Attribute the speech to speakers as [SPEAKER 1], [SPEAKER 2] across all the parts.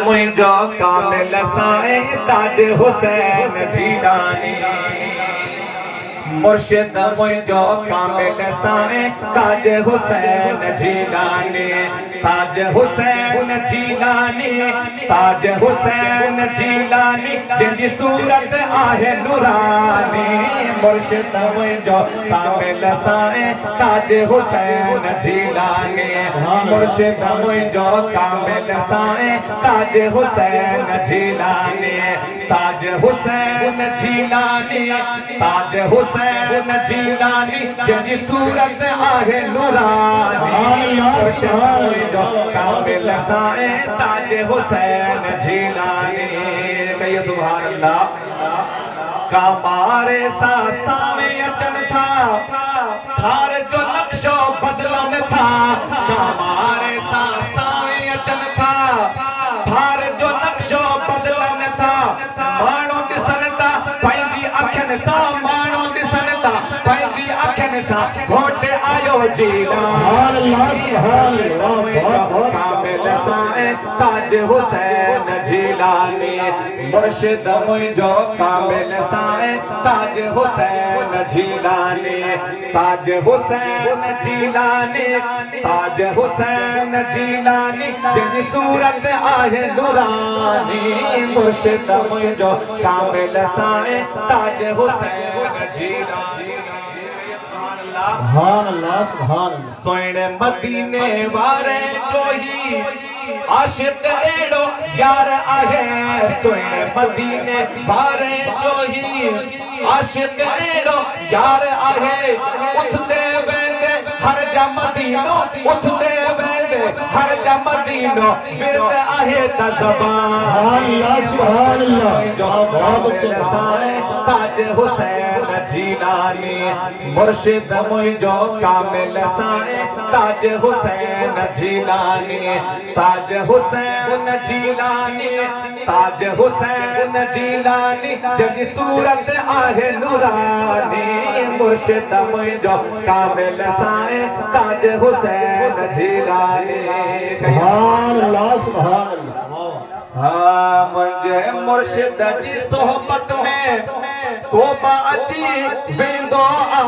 [SPEAKER 1] मुझो कामिल साए ताज हुसैन जीलानी मुर्शिद मुझो कामिल साए ताज हुसैन जीलानी ताज हुसैन जीलानी ताज हुसैन जीलानी जिंदी सूरत आहे नूरानी मुर्शिद मुझो कामिल साए ताज हुसैन जीलानी मुर्शिद मुझो कामिल साए ताज हुसैन जीलानी ताज हुसैन जीलानी ताज हुसैन जीलानी जिंदी सूरत आहे नूरानी मुर्शिद मुझो कामिल साए ताज हुसैन जीलानी कहिए सुभान अल्लाह कामारे सावे अचन था थार जो नक्शो बदलन था कामारे सावे अचन था थार जो नक्शो बदलन था मानो दिसनता पंहिंजी अखियन सां मानो दिसनता पंहिंजी अखियन सां घोट आयो जीलानी कामिल साए ताज हुसैन जीलानी मुर्शिद मुझो कामिल साए ताज हुसैन जीलानी ताज हुसैन जीलानी ताज हुसैन जीलानी जिंदी सूरत आहे नूरानी मुर्शिद मुझो कामिल साए ताज हुसैन जीलानी
[SPEAKER 2] सुभान अल्लाह सुभान अल्लाह
[SPEAKER 1] सोने मदीने वारे जो ही आशिक एड़ो यार आहे सोने मदीने वारे जो ही आशिक एड़ो यार आहे उठदे वेंदे हर जा मदीनो उठदे वेंदे हर जा मदीनो विरद आहे ता ज़बान
[SPEAKER 2] सुभान अल्लाह
[SPEAKER 1] साए ताज हुसैन जीलानी मुर्शिद मुझो कामिल साए ताज हुसैन जीलानी ताज हुसैन जीलानी ताज हुसैन जीलानी जिंदी सूरत आहे नूरानी मुर्शिद मुझो कामिल साए ताज हुसैन जीलानी
[SPEAKER 2] सुभान अल्लाह सुभान अल्लाह
[SPEAKER 1] हाँ मुझे मुर्शिद जी सोहबत में तोबा अची वेंदो आ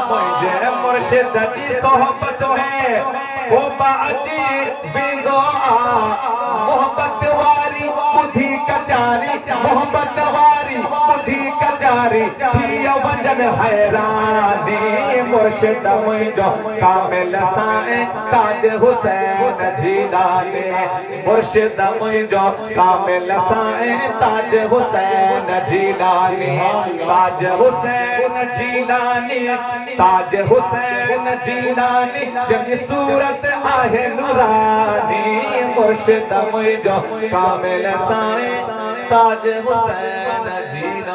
[SPEAKER 1] मुझे मुर्शिद जी सोहबत में तोबा अची वेंदो आ मोहब्बत वारी बुधी कचारी मोहब्बत वारी बुधी कचारी थिया वजन हैरानी मुर्शिद मुझो कामिल साए ताज हुसैन जीलानी मुर्शिद मुझो कामिल साए ताज हुसैन जीलानी ताज हुसैन जीलानी ताज हुसैन जीलानी जिंदी सूरत आहे नूरानी मुर्शिद मुझो कामिल साए ताज हुसैन जीलानी।